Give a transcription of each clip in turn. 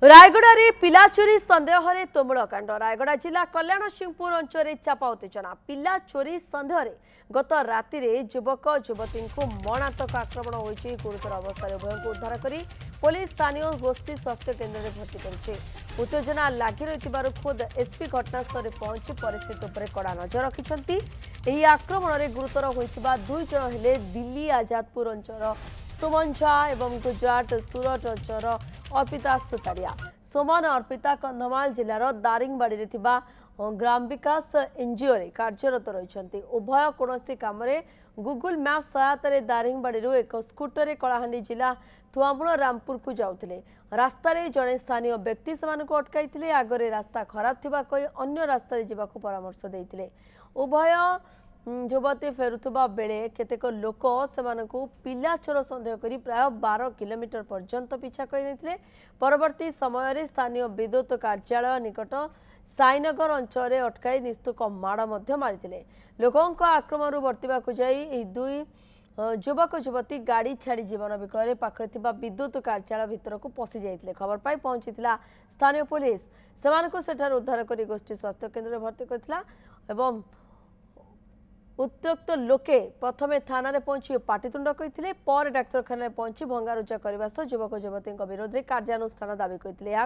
रायगड़ा पिला चोरी सन्देह तुमुल कांड रायगड़ा जिला कल्याण सिंहपुर अंचल चापा उत्तेजना पिला चोरी सन्देह गत राति युवक युवती मरणात्मक आक्रमण होती गुरुतर अवस्था उभय को उद्धार कर पुलिस स्थानीय गोष्ठी स्वास्थ्य केन्द्र में भर्ती कर उत्तेजना लगी रही खुद एसपी घटनास्थल में पहुंची परिस्थिति पर कड़ा नजर रखिंट आक्रमण में गुरुतर होता दुई जन हेले दिल्ली आजादपुर अंचल सुमन झा और गुजरात सूरत अंचल अर्पिता सुतारिया सुमन अर्पिता कंधमाल जिलार दारिंगबाड़ी ग्राम विकास एनजीओ कार्यरत रही उभय कौन काम गूगल मैप सहायता दारिंगबाड़ी एक स्कूटर कलाहांडी जिला थुआमूल रामपुर को जाऊे रास्तार जड़े स्थानीय व्यक्ति से अटकाई आगरे रास्ता खराब थिबा कही अन्य रास्तार जावाक परामर्श देते उभय युवती फेरुवा बेले केतेक लोक सेमानकु पिला चोर सन्देह करी प्राय 12 किलोमीटर पर्यंत पिछा करते परवर्ती समय स्थानीय विद्युत कार्यालय निकट साईनगर अंचल अटकाई निस्तुक माड़ मारी लोकों आक्रमण बर्तवा जाई दुई युवक युवती गाड़ी छाड़ी जीवन विकल पाखे विद्युत कार्यालय भितर को पशि जाते खबर पाई पहुंची स्थानीय पुलिस सेठार उद्धार कर गोष्ठी स्वास्थ्य केन्द्र में भर्ती करथिला एवं उत्त्यक्त लोके प्रथमे थाना पहुंची पाटितुंड करते पर डाक्तखाना पहुंची भंगारुजा करने सह युवक युवती विरोध में कार्यानुष्ठान दावी करते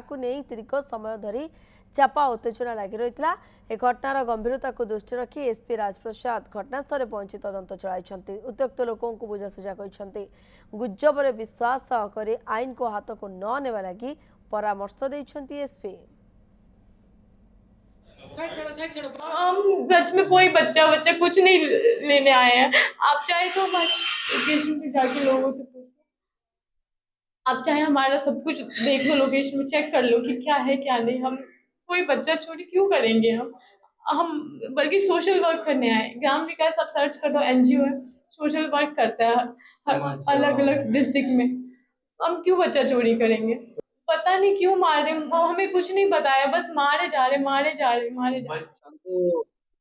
दीर्घ समय धरी चापा उत्तेजना लगी रही घटनार गंभीरता को दृष्टि रखी एसपी राजप्रसाद घटनास्थल में पहुंची तदंत चलाई उत्त्यक्त लोकों को बुझासुझा कर गुजबर विश्वास कर आईन को हाथ को न नेवा लगी परामर्श देते एसपी। हम सच में कोई बच्चा कुछ नहीं लेने आए हैं। आप चाहे तो हमारे लोकेशन पे जाके लोगों से पूछो, आप चाहे हमारा सब कुछ देख लो, लोकेशन में चेक कर लो कि क्या है क्या नहीं। हम कोई बच्चा चोरी क्यों करेंगे? हम बल्कि सोशल वर्क करने आए। ग्राम विकास आप सर्च कर लो, एनजीओ है, सोशल वर्क करता है अलग अलग डिस्ट्रिक्ट में। हम क्यों बच्चा चोरी करेंगे? पता नहीं क्यों मार रहे, हमें कुछ नहीं बताया, बस मारे जा रहे।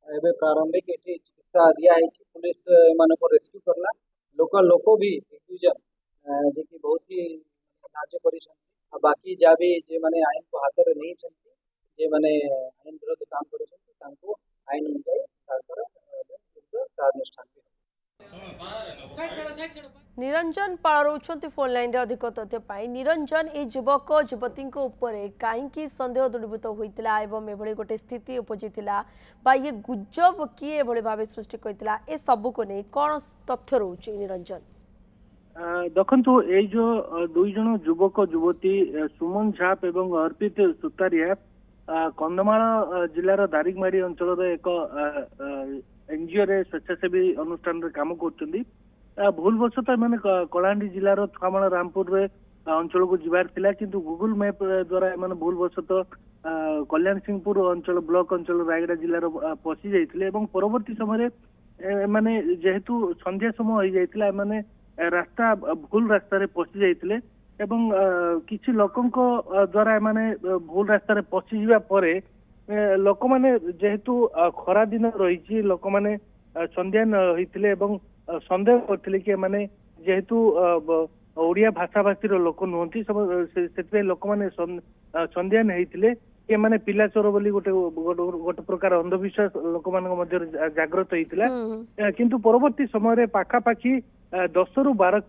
एबे प्रारंभिक एठी चिकित्सा दिया है कि पुलिस मान को रेस्क्यू करला लोकल लोको भी जे कि बहुत ही साहाय्य करिसथि बाकी जा भी जे माने आईन को हाथ रे नहीं छथि जे माने आईन विरोध काम करिसथि तांको आईन अनुसार सरकार कार्यानुष्ठान निरंजन पाल रोचंती फोन लाइन रे अधिक तथ्य पाई निरंजन ए युवक युवती कहीं संदेह दृढ़ीभूत होता एवं एभली गोटे स्थिति उपजिला ये गुजब किए भाव सृष्टि करता ए सबू को नहीं कौन तथ्य रोचे निरंजन? देखु ये जो दुई जन युवक युवती सुमन झाप एवं अर्पित सुतारिया कंधमाल जिलार दारिंगबाड़ी अंचल एक एनजीओ स्वेच्छासेवी अनुष्ठान काम कर भूलवशत मैंने कलाहांडी जिलार थुआमूल रामपुर अंचल को जीवार थिला किंतु गूगल मैप द्वारा एमाने भूलवशत कल्याण सिंहपुर अंचल ब्लॉक अंचल रायगड़ा जिलार पशि जाइथिले एवं परवर्ती समय माने जेहेतु संध्या समय हो जाइथिला माने रास्ता भूल रास्ता रे पशि जाइथिले एवं किछि लोकन को द्वारा माने भूल रास्ता रे पशि जिबा परे लोक माने जेहेतु खरा दिन रही लोक माने संध्यान होइथिले एवं सन्देह करथिले कि माने जेहेतु ओडिया भाषा भाषी लोक नुहंती से लोक माने संध्यान होइथिले ये माने पिला चोर बोली गोटे प्रकार अंधविश्वास लोक मान मध्य जागृत होइथिला किंतु परवर्ती समय रे पाखापाखी 10 रु 12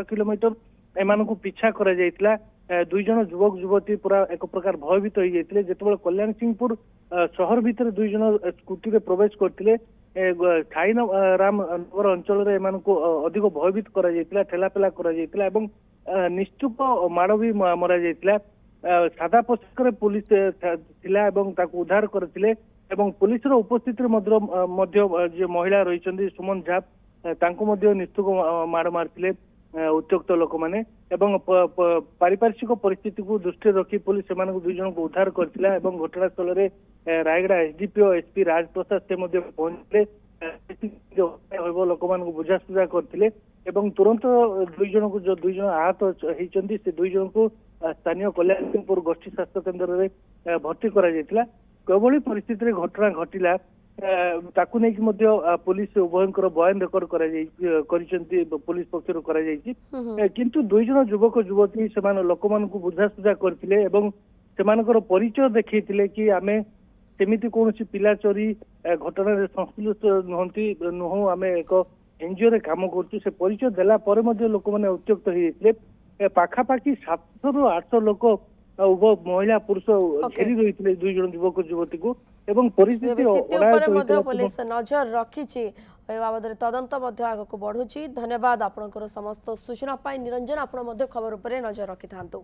किलोमीटर एमान को पीछा करा जाइथिला दुई जन युवक युवती पूरा एक प्रकार भयभीत हो जाते जिते कल्याण सिंहपुर सहर भितर दुई जन स्कूटी प्रवेश करते छाई राम नगर अंचल अधिक भयभीत करा ठेलापेला करा निश्चुक माड़ भी मरा जाइथिला सादा पोशाक पुलिस थिला एवं ताकू उद्धार करथिले एवं पुलिस रो उपस्थिति मध्य महिला रही सुमन झाप तांको मध्य निश्चुक माड़ मारथिले उत्त्यक्त लोक मैंने एवं पारिपार्श्विक परिस्थिति को दृष्टि रखी पुलिस से दुई जन को उद्धार करथिला एवं घटनास्थल में रायगड़ा एसडीपीओ एसपी राजप्रसाद से पहुंचले लोक मान बुझासुझा करथिले एवं तुरंत दुई जन को जो दुई जन आहत होइचंती से दुई जन को स्थानीय कल्याण सिंहपुर गोष्ठी स्वास्थ्य केन्द्र में भर्ती करा जायतिला केवली परिस्थिति घटना घटिला ताकू नहीं कि मध्य पुलिस उभयंकर बयान रेकर्ड करिसेंती पुलिस पक्षर करा जायछि किंतु दुई जन युवक युवती से लोक मान बुझासुझा करथिले एवं सेमानकर परिचय देखैथिले कि आमे सेमिति कोनोसी पिला चोरी घटना रे संश्लिष्ट नुहु आमे एक एनजीओ रे काम करछु से परिचय देला परे मध्ये लोक माने उत्त्यक्त होइथिले पाखापाखि 700 रु 800 लोक उभय महिला पुरुष घेरी रही दुई जन युवक युवती को एवं परिस्थिति स्थिति ऊपर मध्ये पुलिस नजर रखिछि ए बाबद तदंत मध्ये आगको बढ़ुछि। धन्यवाद आपनकर समस्त सूचना पाई निरंजन आपण मध्ये खबर ऊपर नजर रखिथांतु।